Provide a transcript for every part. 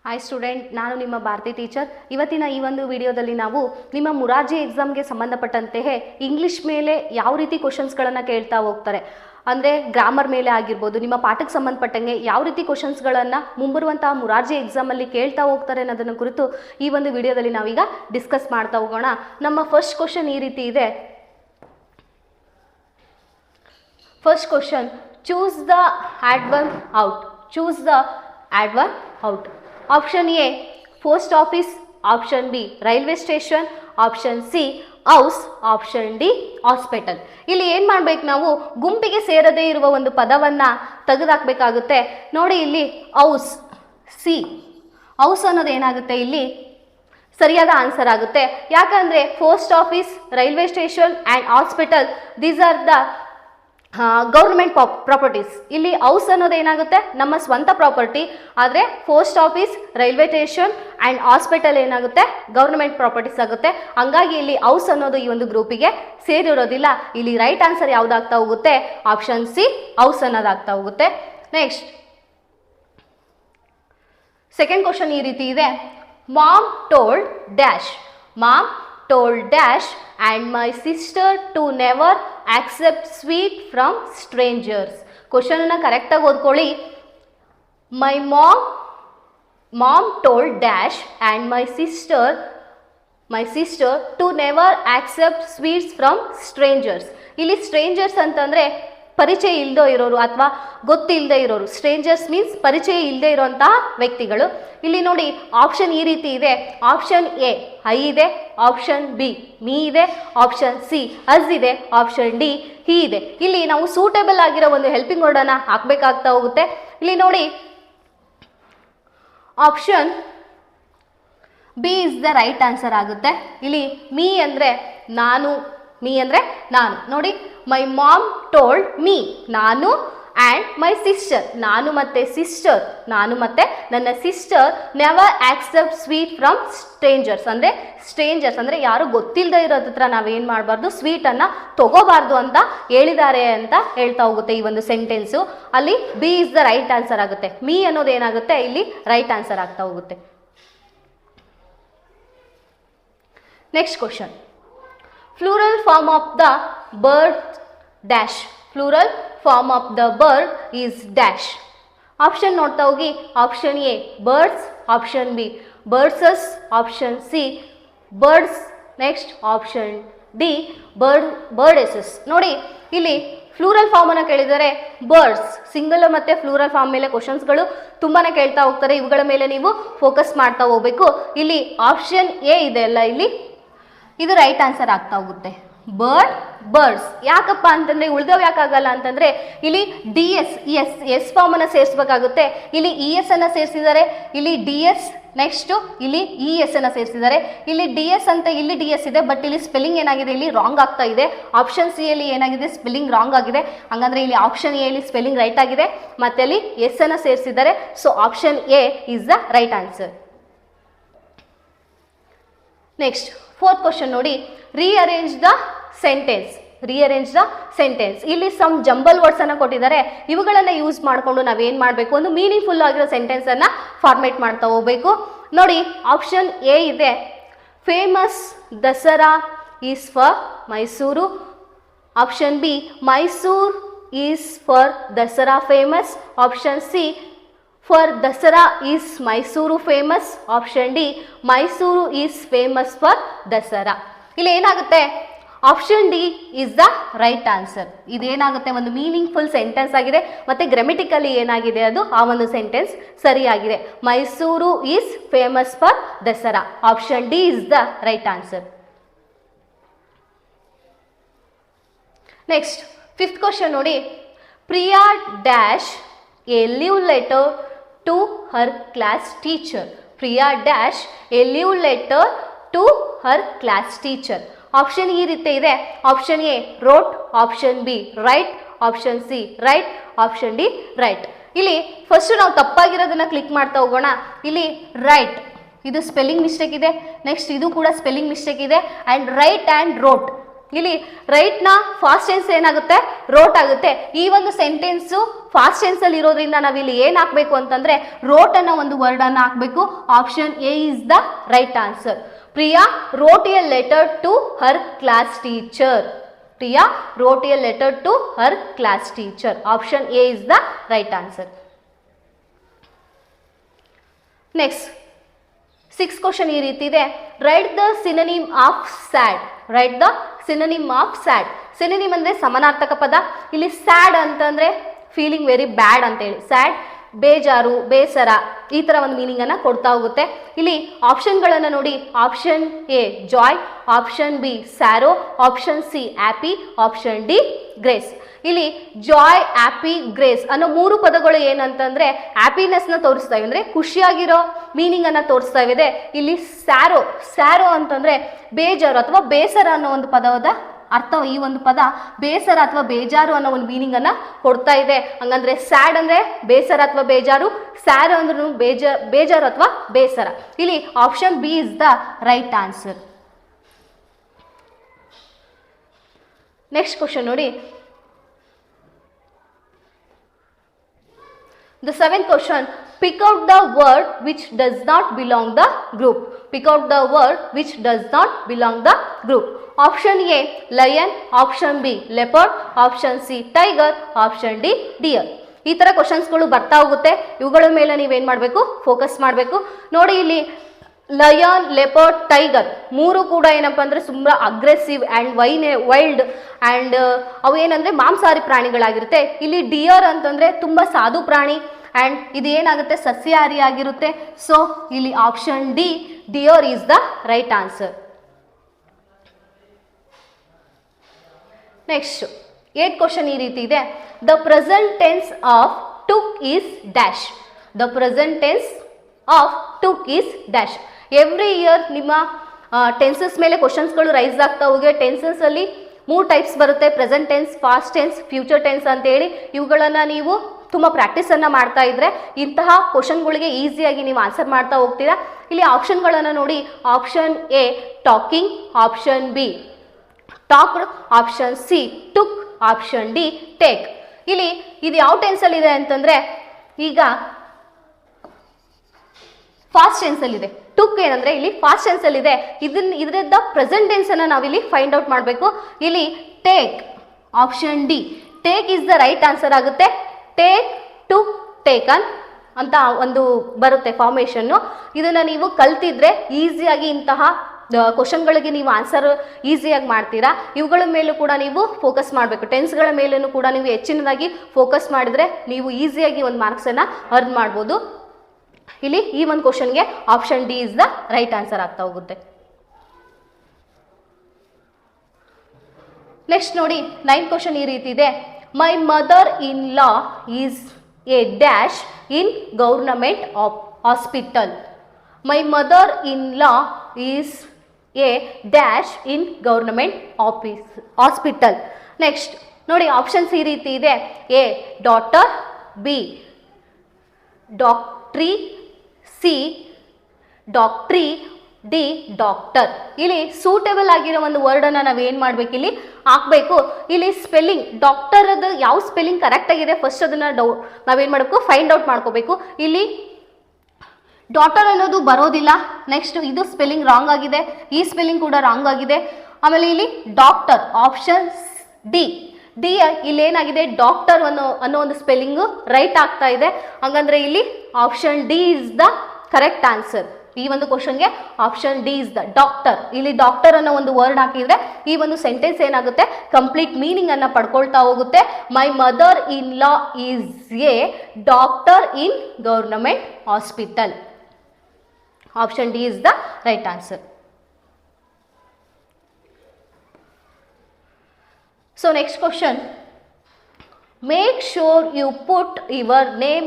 Hi student, ನಾನು ನಿಮ್ಮ Bharati teacher. ಇವತ್ತಿನ ಈ ಒಂದು ವಿಡಿಯೋದಲ್ಲಿ ನಾವು ನಿಮ್ಮ ಮುರಾರ್ಜಿ ಎಕ್ಸಾಮ್ಗೆ ಸಂಬಂಧಪಟ್ಟಂತೆಯೇ ಇಂಗ್ಲೀಷ್ ಮೇಲೆ ಯಾವ ರೀತಿ ಕ್ವಶನ್ಸ್ಗಳನ್ನು ಕೇಳ್ತಾ ಹೋಗ್ತಾರೆ, ಅಂದರೆ ಗ್ರಾಮರ್ ಮೇಲೆ ಆಗಿರ್ಬೋದು, ನಿಮ್ಮ ಪಾಠಕ್ಕೆ ಸಂಬಂಧಪಟ್ಟಂಗೆ ಯಾವ ರೀತಿ ಕ್ವಶನ್ಸ್ಗಳನ್ನು ಮುಂಬರುವಂತಹ ಮುರಾರ್ಜಿ ಎಕ್ಸಾಮಲ್ಲಿ ಕೇಳ್ತಾ ಹೋಗ್ತಾರೆ ಅನ್ನೋದನ್ನು ಕುರಿತು ಈ ಒಂದು ವಿಡಿಯೋದಲ್ಲಿ ನಾವೀಗ ಡಿಸ್ಕಸ್ ಮಾಡ್ತಾ ಹೋಗೋಣ. ನಮ್ಮ ಫಸ್ಟ್ ಕ್ವಶನ್ ಈ ರೀತಿ ಇದೆ. First question, choose the adverb out. Choose the adverb out. Option A, post office. Option B, railway station. Option C, house. Option D, hospital. ಇಲ್ಲಿ ಏನು ಮಾಡಬೇಕು, ನಾವು ಗುಂಪಿಗೆ ಸೇರದೇ ಇರುವ ಒಂದು ಪದವನ್ನು ತೆಗೆದುಹಾಕಬೇಕಾಗುತ್ತೆ. ನೋಡಿ, ಇಲ್ಲಿ ಹೌಸ್, ಸಿ ಹೌಸ್ ಅನ್ನೋದು ಏನಾಗುತ್ತೆ, ಇಲ್ಲಿ ಸರಿಯಾದ ಆನ್ಸರ್ ಆಗುತ್ತೆ. ಯಾಕಂದರೆ post office, railway station and hospital, these are the government properties. ಇಲ್ಲಿ ಹೌಸ್ ಅನ್ನೋದು ಏನಾಗುತ್ತೆ, ನಮ್ಮ ಸ್ವಂತ ಪ್ರಾಪರ್ಟಿ. ಆದರೆ post office, railway station and hospital ಏನಾಗುತ್ತೆ, ಗೌರ್ಮೆಂಟ್ ಪ್ರಾಪರ್ಟೀಸ್ ಆಗುತ್ತೆ. ಹಂಗಾಗಿ ಇಲ್ಲಿ ಹೌಸ್ ಅನ್ನೋದು ಈ ಒಂದು ಗ್ರೂಪಿಗೆ ಸೇರಿರೋದಿಲ್ಲ. ಇಲ್ಲಿ ರೈಟ್ ಆನ್ಸರ್ ಯಾವುದಾಗ್ತಾ ಹೋಗುತ್ತೆ, ಆಪ್ಷನ್ ಸಿ, ಹೌಸ್ ಅನ್ನೋದಾಗ್ತಾ ಹೋಗುತ್ತೆ. ನೆಕ್ಸ್ಟ್ ಸೆಕೆಂಡ್ ಕ್ವಶನ್ ಈ ರೀತಿ ಇದೆ. Mom told dash. ಮಾಮ್ told dash and my sister to never accept sweet from strangers. Question ಅನ್ನ ಕರೆಕ್ಟಾಗಿ ಓದ್ಕೊಳ್ಳಿ. My mom told dash and my sister to never accept sweets from strangers. ಇಲ್ಲಿ stranger's ಅಂತಂದ್ರೆ ಪರಿಚಯ ಇಲ್ಲದೆ ಇರೋರು ಅಥವಾ ಗೊತ್ತಿಲ್ಲದೆ ಇರೋರು. ಸ್ಟ್ರೇಂಜರ್ಸ್ ಮೀನ್ಸ್ ಪರಿಚಯ ಇಲ್ಲದೆ ಇರೋಂತಹ ವ್ಯಕ್ತಿಗಳು. ಇಲ್ಲಿ ನೋಡಿ, ಆಪ್ಷನ್ ಈ ರೀತಿ ಇದೆ. ಆಪ್ಷನ್ ಎ ಐ ಇದೆ, ಆಪ್ಷನ್ ಬಿ ಮೀ ಇದೆ, ಆಪ್ಷನ್ ಸಿ ಅಸ್ ಇದೆ, ಆಪ್ಷನ್ ಡಿ ಹಿ ಇದೆ. ಇಲ್ಲಿ ನಾವು ಸೂಟೇಬಲ್ ಆಗಿರೋ ಒಂದು ಹೆಲ್ಪಿಂಗ್ ವರ್ಡನ್ನು ಹಾಕಬೇಕಾಗ್ತಾ ಹೋಗುತ್ತೆ. ಇಲ್ಲಿ ನೋಡಿ, option b is the right answer ಆಗುತ್ತೆ. ಇಲ್ಲಿ ಮೀ ಅಂದರೆ ನಾನು, ಮೀ ಅಂದರೆ ನಾನು. ನೋಡಿ, ಮೈ ಮಾಮ್ ಟೋಲ್ಡ್ ಮೀ, ನಾನು, ಆ್ಯಂಡ್ ಮೈ ಸಿಸ್ಟರ್, ನಾನು ಮತ್ತು ಸಿಸ್ಟರ್, ನಾನು ಮತ್ತು ನನ್ನ sister, never accept sweet from stranger's. ಅಂದರೆ ಸ್ಟ್ರೇಂಜರ್ಸ್ ಅಂದರೆ ಯಾರು ಗೊತ್ತಿಲ್ಲದೆ ಇರೋದ್ರ ಹತ್ರ ನಾವೇನು ಮಾಡಬಾರ್ದು, ಸ್ವೀಟನ್ನು ತಗೋಬಾರ್ದು ಅಂತ ಹೇಳಿದ್ದಾರೆ ಅಂತ ಹೇಳ್ತಾ ಹೋಗುತ್ತೆ ಈ ಒಂದು ಸೆಂಟೆನ್ಸು. ಅಲ್ಲಿ B is the right answer ಆಗುತ್ತೆ. ಮೀ ಅನ್ನೋದು ಏನಾಗುತ್ತೆ, ಇಲ್ಲಿ ರೈಟ್ ಆನ್ಸರ್ ಆಗ್ತಾ ಹೋಗುತ್ತೆ. Next question, plural form of the bird dash. Plural form of the bird is dash. Option ನೋಡ್ತಾ ಹೋಗಿ. Option a birds, option b birdses, option c birds, next option d birdeses. ನೋಡಿ, ಇಲ್ಲಿ ಫ್ಲೂರಲ್ ಫಾರ್ಮನ್ನು ಕೇಳಿದರೆ birds, single ಮತ್ತು ಫ್ಲೂರಲ್ form ಮೇಲೆ ಕ್ವಶನ್ಸ್ಗಳು ತುಂಬಾ ಕೇಳ್ತಾ ಹೋಗ್ತಾರೆ. ಇವುಗಳ ಮೇಲೆ ನೀವು ಫೋಕಸ್ ಮಾಡ್ತಾ ಹೋಗಬೇಕು. ಇಲ್ಲಿ ಆಪ್ಷನ್ ಎ ಇದೆ ಅಲ್ಲ, ಇಲ್ಲಿ ಇದು ರೈಟ್ ಆನ್ಸರ್ ಆಗ್ತಾ ಹೋಗುತ್ತೆ. ಬರ್ಡ್ಸ್ ಯಾಕಪ್ಪ ಅಂತಂದರೆ, ಉಳಿದವು ಯಾಕಾಗಲ್ಲ ಅಂತಂದರೆ ಇಲ್ಲಿ ಡಿ ಎಸ್ ಫಾರ್ಮನ್ನು ಸೇರಿಸಬೇಕಾಗುತ್ತೆ. ಇಲ್ಲಿ ಇ ಎಸ್ ಅನ್ನು ಸೇರಿಸಿದ್ದಾರೆ, ಇಲ್ಲಿ ಡಿ ಎಸ್, ನೆಕ್ಸ್ಟು ಇಲ್ಲಿ ಇ ಎಸ್ ಅನ್ನು ಸೇರಿಸಿದ್ದಾರೆ. ಇಲ್ಲಿ ಡಿ ಎಸ್ ಅಂತ ಇಲ್ಲಿ ಡಿ ಎಸ್ ಇದೆ, ಬಟ್ ಇಲ್ಲಿ ಸ್ಪೆಲ್ಲಿಂಗ್ ಏನಾಗಿದೆ, ಇಲ್ಲಿ ರಾಂಗ್ ಆಗ್ತಾ ಇದೆ. ಆಪ್ಷನ್ ಸಿ ಯಲ್ಲಿ ಏನಾಗಿದೆ, ಸ್ಪೆಲ್ಲಿಂಗ್ ರಾಂಗ್ ಆಗಿದೆ. ಹಾಗಂದ್ರೆ ಇಲ್ಲಿ ಆಪ್ಷನ್ ಎ ಯಲ್ಲಿ ಸ್ಪೆಲ್ಲಿಂಗ್ ರೈಟ್ ಆಗಿದೆ, ಮತ್ತೆ ಅಲ್ಲಿ ಎಸ್ ಅನ್ನು ಸೇರಿಸಿದ್ದಾರೆ. So option A is the right answer. Next fourth question ನೋಡಿ, rearrange the sentence. Rearrange the sentence. ಇಲ್ಲಿ ಸಮ್ ಜಂಬಲ್ ವರ್ಡ್ಸ್ ಅನ್ನು ಕೊಟ್ಟಿದ್ದಾರೆ. ಇವುಗಳನ್ನು ಯೂಸ್ ಮಾಡಿಕೊಂಡು ನಾವೇನು ಮಾಡಬೇಕು, ಒಂದು ಮೀನಿಂಗ್ಫುಲ್ ಆಗಿರೋ ಸೆಂಟೆನ್ಸ್ ಅನ್ನು ಫಾರ್ಮೇಟ್ ಮಾಡ್ತಾ ಹೋಗಬೇಕು. ನೋಡಿ, ಆಪ್ಷನ್ ಎ ಇದೆ, famous Dasara is for Mysuru. Option b Mysore is for Dasara famous. Option c for Dasara is Mysuru famous. Option d Mysuru is famous for Dasara. ಇಲ್ಲಿ ಏನಾಗುತ್ತೆ, option d is the right answer. ಇದೇನಾಗುತ್ತೆ, ಒಂದು ಮೀನಿಂಗ್ಫುಲ್ ಸೆಂಟೆನ್ಸ್ ಆಗಿದೆ, ಮತ್ತು ಗ್ರಾಮೆಟಿಕಲಿ ಏನಾಗಿದೆ ಅದು ಆ ಒಂದು ಸೆಂಟೆನ್ಸ್ ಸರಿಯಾಗಿದೆ. Mysuru is famous for Dasara. Option d is the right answer. Next fifth question ನೋಡಿ, Priya dash a leave letter to her class teacher. Priya dash a leave letter to her class teacher. Option ಈ ರೀತಿ ಇದೆ. Option a wrote, option b write, option c write, option d write. ಇಲ್ಲಿ first ನಾವು ತಪ್ಪಾಗಿರೋದನ್ನ click ಮಾಡ್ತಾ ಹೋಗೋಣ. ಇಲ್ಲಿ right, ಇದು ಸ್ಪೆಲ್ಲಿಂಗ್ ಮಿಸ್ಟೇಕ್ ಇದೆ. ನೆಕ್ಸ್ಟ್ ಇದು ಕೂಡ ಸ್ಪೆಲ್ಲಿಂಗ್ ಮಿಸ್ಟೇಕ್ ಇದೆ. ಆ್ಯಂಡ್ ರೈಟ್ ಆ್ಯಂಡ್ ರೋಟ್, ಇಲ್ಲಿ ರೈಟ್ನ ಫಾಸ್ಟ್ ಟೆನ್ಸ್ ಏನಾಗುತ್ತೆ, ರೋಟ್ ಆಗುತ್ತೆ. ಈ ಒಂದು ಸೆಂಟೆನ್ಸು ಫಾಸ್ಟ್ ಟೆನ್ಸ್ ಅಲ್ಲಿ ಇರೋದ್ರಿಂದ ನಾವಿಲ್ಲಿ ಏನ್ ಹಾಕ್ಬೇಕು ಅಂತಂದ್ರೆ ರೋಟ್ ಅನ್ನೋ ಒಂದು ವರ್ಡ್ ಅನ್ನ ಹಾಕ್ಬೇಕು. Option A is the right answer. Priya wrote a letter to her class teacher. Priya wrote a letter to her class teacher. Option A is the right answer. Next 6th question ಈ ರೀತಿ ಇದೆ. Write the synonym of sad. Write the synonym of sad. Synonym ಅಂದ್ರೆ ಸಮಾನಾರ್ಥಕ ಪದ. ಇಲ್ಲಿ sad ಅಂತಂದ್ರೆ feeling very bad ಅಂತ ಹೇಳಿ. ಸ್ಯಾಡ್ ಬೇಜಾರು, ಬೇಸರ, ಈ ತರ ಒಂದು ಮೀನಿಂಗ್ ಅನ್ನ ಕೊಡ್ತಾ ಹೋಗುತ್ತೆ. ಇಲ್ಲಿ ಆಪ್ಷನ್ಗಳನ್ನು ನೋಡಿ. Option A Joy, option B ಸ್ಯಾರೋ, option C happy, option D grace. ಇಲ್ಲಿ ಜಾಯ್, ಹ್ಯಾಪಿ, ಗ್ರೇಸ್ ಅನ್ನೋ 3 ಪದಗಳು ಏನಂತಂದ್ರೆ ಹ್ಯಾಪಿನೆಸ್ ನ ತೋರಿಸ್ತಾ ಇವೆ, ಅಂದ್ರೆ ಖುಷಿಯಾಗಿರೋ ಮೀನಿಂಗ್ ಅನ್ನ ತೋರಿಸ್ತಾ ಇದೆ. ಇಲ್ಲಿ ಸ್ಯಾರೋ, ಸ್ಯಾರೋ ಅಂತಂದ್ರೆ ಬೇಜಾರು ಅಥವಾ ಬೇಸರ ಅನ್ನೋ ಒಂದು ಪದದ ಅರ್ಥ. ಈ ಒಂದು ಪದ ಬೇಸರ ಅಥವಾ ಬೇಜಾರು ಅನ್ನೋ ಒಂದು ಮೀನಿಂಗ್ ಅನ್ನ ಕೊಡ್ತಾ ಇದೆ. ಹಂಗಂದ್ರೆ ಸ್ಯಾಡ್ ಅಂದ್ರೆ ಬೇಸರ ಅಥವಾ ಬೇಜಾರು, ಸ್ಯಾರೋ ಅಂದ್ರೆ ಬೇಜಾರು ಅಥವಾ ಬೇಸರ. ಇಲ್ಲಿ option b is the right answer. Next question ನೋಡಿ. The 7th question, pick out the word which does not belong the group. Pick out the word which does not belong the group. Option A lion, option B leopard, option C tiger, option D deer. ಈ ತರ ಕ್ವಶನ್ಸ್ಗಳು ಬರ್ತಾ ಹೋಗುತ್ತೆ. ಇವುಗಳ ಮೇಲೆ ನೀವೇನ್ ಮಾಡಬೇಕು, focus ಮಾಡಬೇಕು. ನೋಡಿ ಇಲ್ಲಿ ಲಯನ್, ಲೆಪರ್ಡ್, ಟೈಗರ್ 3 ಕೂಡ ಏನಪ್ಪ ಅಂದ್ರೆ ತುಂಬಾ ಅಗ್ರೆಸಿವ್ ಅಂಡ್ ವೈಲ್ಡ್ ಅಂಡ್ ಅವು ಏನಂದ್ರೆ ಮಾಂಸಾಹಾರಿ ಪ್ರಾಣಿಗಳಾಗಿರುತ್ತೆ. ಇಲ್ಲಿ ಡಿಯರ್ ಅಂತಂದ್ರೆ ತುಂಬಾ ಸಾಧು ಪ್ರಾಣಿ ಅಂಡ್ ಇದು ಏನಾಗುತ್ತೆ, ಸಸ್ಯಾಹಾರಿ ಆಗಿರುತ್ತೆ. ಸೊ ಇಲ್ಲಿ option D dear is the right answer. Next 8th question ಈ ರೀತಿ ಇದೆ. The present tense of took is dash. The present tense of took is dash. Every year ನಿಮ್ಮ ಟೆನ್ಸಸ್ ಮೇಲೆ ಕ್ವಶನ್ಸ್ಗಳು ರೈಸ್ ಆಗ್ತಾ ಹೋಗಿ. ಟೆನ್ಸಸ್ ಅಲ್ಲಿ 3 ಟೈಪ್ಸ್ ಬರುತ್ತೆ, present tense, past tense, future tense ಅಂತ ಹೇಳಿ. ಇವುಗಳನ್ನ ನೀವು ತುಂಬ ಪ್ರಾಕ್ಟೀಸನ್ನು ಮಾಡ್ತಾ ಇದ್ರೆ ಇಂತಹ ಕ್ವಶನ್ಗಳಿಗೆ ಈಸಿಯಾಗಿ ನೀವು ಆನ್ಸರ್ ಮಾಡ್ತಾ ಹೋಗ್ತೀರಾ. ಇಲ್ಲಿ ಆಪ್ಷನ್ಗಳನ್ನು ನೋಡಿ. Option A talking, option B talked, option C took, option D take. ಇಲ್ಲಿ ಇದು ಯಾವ ಟೆನ್ಸಲ್ಲಿ ಇದೆ ಅಂತಂದ್ರೆ ಈಗ ಫಾಸ್ಟ್ ಟೆನ್ಸ್ ಅಲ್ಲಿ ಇದೆ. ಟುಕ್ ಏನಂದ್ರೆ ಇಲ್ಲಿ ಫಾಸ್ಟ್ ಟೆನ್ಸ್ ಅಲ್ಲಿ ಇದೆ. ಇದರದ ಪ್ರೆಸೆಂಟ್ ಟೆನ್ಸ್ ಅನ್ನ ನಾವಿಲ್ಲಿ ಫೈಂಡ್ ಔಟ್ ಮಾಡಬೇಕು. ಇಲ್ಲಿ take, option D take is the right answer ಆಗುತ್ತೆ. ಟೇಕ್, ಟುಕ್, ಟೇಕನ್ ಅಂತ ಒಂದು ಬರುತ್ತೆ ಫಾರ್ಮೇಷನ್ನು. ಇದನ್ನ ನೀವು ಕಲ್ತಿದ್ರೆ ಈಸಿಯಾಗಿ ಇಂತಹ ಕ್ವಶನ್ಗಳಿಗೆ ನೀವು ಆನ್ಸರ್ ಈಸಿಯಾಗಿ ಮಾಡ್ತೀರಾ. ಇವುಗಳ ಮೇಲೂ ಕೂಡ ನೀವು ಫೋಕಸ್ ಮಾಡಬೇಕು. ಟೆನ್ಸ್ಗಳ ಮೇಲೂ ಕೂಡ ನೀವು ಹೆಚ್ಚಿನದಾಗಿ ಫೋಕಸ್ ಮಾಡಿದ್ರೆ ನೀವು ಈಸಿಯಾಗಿ ಒಂದು ಮಾರ್ಕ್ಸನ್ನು ಅರ್ನ್ ಮಾಡ್ಬೋದು. ಇಲ್ಲಿ ಈ ಒಂದು ಕ್ವಶನ್ಗೆ option d is the right answer ಆಗ್ತಾ ಹೋಗುತ್ತೆ. ನೆಕ್ಸ್ಟ್ ನೋಡಿ 9th ಕ್ವಶನ್ ಈ ರೀತಿ ಇದೆ. My mother in law is a dash in government hospital. My mother in law is a dash in government hospital. Next ನೋಡಿ ಆಪ್ಷನ್ಸ್ ಈ ರೀತಿ ಇದೆ. A doctor, b doctory, c doctory, d doctor. ಇಲ್ಲಿ suitable ಆಗಿರೋ ಒಂದು ವರ್ಡನ್ನು ನಾವೇನು ಮಾಡಬೇಕು, ಇಲ್ಲಿ ಹಾಕಬೇಕು. ಇಲ್ಲಿ ಸ್ಪೆಲ್ಲಿಂಗ್ ಡಾಕ್ಟರ್ ಅದು ಯಾವ ಸ್ಪೆಲ್ಲಿಂಗ್ ಕರೆಕ್ಟ್ ಆಗಿದೆ ಫಸ್ಟ್ ಅದನ್ನು ನಾವೇನು ಮಾಡಬೇಕು, ಫೈಂಡ್ ಔಟ್ ಮಾಡ್ಕೋಬೇಕು. ಇಲ್ಲಿ ಡಾಕ್ಟರ್ ಅನ್ನೋದು ಬರೋದಿಲ್ಲ. ನೆಕ್ಸ್ಟ್ ಇದು ಸ್ಪೆಲ್ಲಿಂಗ್ ರಾಂಗ್ ಆಗಿದೆ, ಈ ಸ್ಪೆಲ್ಲಿಂಗ್ ಕೂಡ ರಾಂಗ್ ಆಗಿದೆ. ಆಮೇಲೆ ಇಲ್ಲಿ ಡಾಕ್ಟರ್ ಆಪ್ಷನ್ ಡಿ ಡಿ ಇಲ್ಲಿ ಏನಾಗಿದೆ, ಡಾಕ್ಟರ್ ಅನ್ನೋ ಒಂದು ಸ್ಪೆಲ್ಲಿಂಗು ರೈಟ್ ಆಗ್ತಾ ಇದೆ. ಹಾಗಂದ್ರೆ ಇಲ್ಲಿ option d is the correct answer. ಈ ಒಂದು ಕ್ವಶನ್ಗೆ option d is the doctor. ಇಲ್ಲಿ ಡಾಕ್ಟರ್ ಅನ್ನೋ ಒಂದು ವರ್ಡ್ ಹಾಕಿದ್ರೆ ಈ ಒಂದು ಸೆಂಟೆನ್ಸ್ ಏನಾಗುತ್ತೆ, ಕಂಪ್ಲೀಟ್ ಮೀನಿಂಗ್ ಅನ್ನ ಪಡ್ಕೊಳ್ತಾ ಹೋಗುತ್ತೆ. ಮೈ mother in law is A doctor in government hospital. Option d is the right answer. So next question, make sure you put your name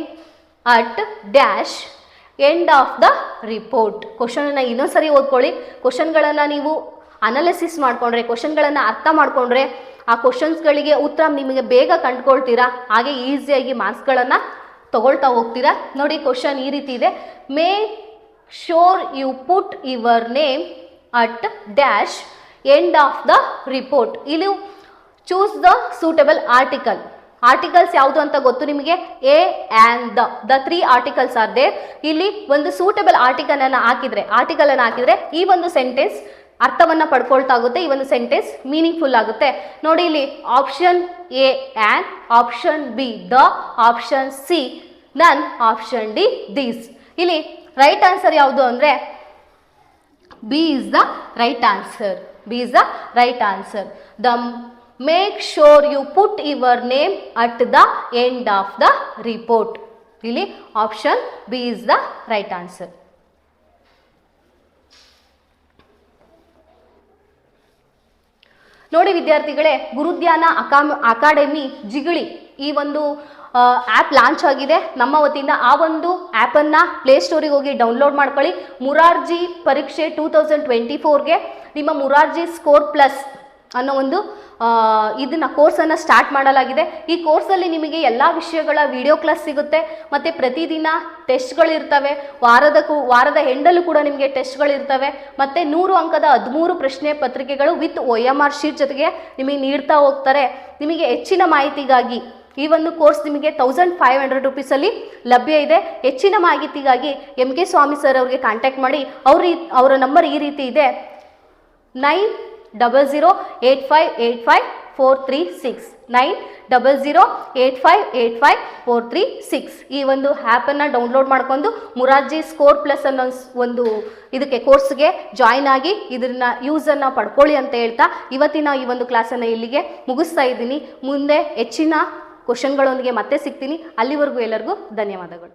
at dash end of the report. ಕ್ವಶನನ್ನು ಇನ್ನೊಂದ್ಸರಿ ಓದ್ಕೊಳ್ಳಿ. ಕ್ವಶನ್ಗಳನ್ನು ನೀವು analysis ಮಾಡಿಕೊಂಡ್ರೆ, ಕ್ವಶನ್ಗಳನ್ನು ಅರ್ಥ ಮಾಡಿಕೊಂಡ್ರೆ ಆ ಕ್ವಶನ್ಸ್ಗಳಿಗೆ ಉತ್ತರ ನಿಮಗೆ ಬೇಗ ಕಂಡುಕೊಳ್ತೀರಾ. ಹಾಗೆ ಈಸಿಯಾಗಿ ಮಾರ್ಕ್ಸ್ಗಳನ್ನು ತಗೊಳ್ತಾ ಹೋಗ್ತೀರಾ. ನೋಡಿ ಕ್ವಶನ್ ಈ ರೀತಿ ಇದೆ. Make sure you put your name at dash end of the report. ಇಲ್ಲಿ choose the suitable article. Articles ಯಾವುದು ಅಂತ ಗೊತ್ತು ನಿಮಗೆ, a an the 3 articles are there. ಇಲ್ಲಿ ಒಂದು ಸೂಟಬಲ್ ಆರ್ಟಿಕಲ್ ಅನ್ನು ಹಾಕಿದ್ರೆ ಈ ಒಂದು ಸೆಂಟೆನ್ಸ್ ಅರ್ಥವನ್ನ ಪಡ್ಕೊಳ್ತಾ ಆಗುತ್ತೆ, ಈ ಒಂದು ಸೆಂಟೆನ್ಸ್ ಮೀನಿಂಗ್ಫುಲ್ ಆಗುತ್ತೆ. ನೋಡಿ ಇಲ್ಲಿ option a an, option b the, option c none, option d these. ಇಲ್ಲಿ ರೈಟ್ ಆನ್ಸರ್ ಯಾವುದು ಅಂದರೆ b is the right answer. B is the right answer. The make sure you put your name at the end of the report. ಇಲ್ಲಿ option b is the right answer. ನೋಡಿ ವಿದ್ಯಾರ್ಥಿಗಳೇ, ಗುರುಧ್ಯಾನ academy Jigali ಈ ಒಂದು app launch ಆಗಿದೆ ನಮ್ಮ ವತಿಯಿಂದ. ಆ ಒಂದು ಆ್ಯಪನ್ನು ಪ್ಲೇಸ್ಟೋರಿಗೆ ಹೋಗಿ ಡೌನ್ಲೋಡ್ ಮಾಡ್ಕೊಳ್ಳಿ. ಮುರಾರ್ಜಿ ಪರೀಕ್ಷೆ 2024ಗೆ ನಿಮ್ಮ ಮುರಾರ್ಜಿ ಸ್ಕೋರ್ ಪ್ಲಸ್ ಅನ್ನೋ ಒಂದು ಇದನ್ನು ಕೋರ್ಸನ್ನು ಸ್ಟಾರ್ಟ್ ಮಾಡಲಾಗಿದೆ. ಈ ಕೋರ್ಸಲ್ಲಿ ನಿಮಗೆ ಎಲ್ಲ ವಿಷಯಗಳ ವಿಡಿಯೋ ಕ್ಲಾಸ್ ಸಿಗುತ್ತೆ ಮತ್ತು ಪ್ರತಿದಿನ ಟೆಸ್ಟ್ಗಳಿರ್ತವೆ. ವಾರದ ಎಂಡಲ್ಲೂ ಕೂಡ ನಿಮಗೆ ಟೆಸ್ಟ್ಗಳಿರ್ತವೆ ಮತ್ತು 100 ಅಂಕದ 13 ಪ್ರಶ್ನೆ ಪತ್ರಿಕೆಗಳು ವಿತ್ OMR ಶೀಟ್ ಜೊತೆಗೆ ನಿಮಗೆ ನೀಡ್ತಾ ಹೋಗ್ತಾರೆ. ನಿಮಗೆ ಹೆಚ್ಚಿನ ಮಾಹಿತಿಗಾಗಿ ಈ ಒಂದು ಕೋರ್ಸ್ ನಿಮಗೆ 1500 ರುಪೀಸಲ್ಲಿ ಲಭ್ಯ ಇದೆ. ಹೆಚ್ಚಿನ ಮಾಹಿತಿಗಾಗಿ MK ಸ್ವಾಮಿ ಸರ್ ಅವ್ರಿಗೆ ಕಾಂಟ್ಯಾಕ್ಟ್ ಮಾಡಿ. ಅವರ ನಂಬರ್ ಈ ರೀತಿ ಇದೆ, 9008585436, 9008585436. ಈ ಒಂದು ಆ್ಯಪನ್ನು ಡೌನ್ಲೋಡ್ ಮಾಡ್ಕೊಂಡು ಮುರಾರ್ಜಿ ಸ್ಕೋರ್ ಪ್ಲಸ್ ಅನ್ನೋ ಒಂದು ಇದಕ್ಕೆ ಕೋರ್ಸ್ಗೆ ಜಾಯ್ನ್ ಆಗಿ ಇದನ್ನ ಯೂಸನ್ನು ಪಡ್ಕೊಳ್ಳಿ ಅಂತ ಹೇಳ್ತಾ ಇವತ್ತಿನ ಈ ಒಂದು ಕ್ಲಾಸನ್ನು ಇಲ್ಲಿಗೆ ಮುಗಿಸ್ತಾ ಇದ್ದೀನಿ. ಮುಂದೆ ಹೆಚ್ಚಿನ ಕ್ವಶನ್ಗಳೊಂದಿಗೆ ಮತ್ತೆ ಸಿಗ್ತೀನಿ. ಅಲ್ಲಿವರೆಗೂ ಎಲ್ಲರಿಗೂ ಧನ್ಯವಾದಗಳು.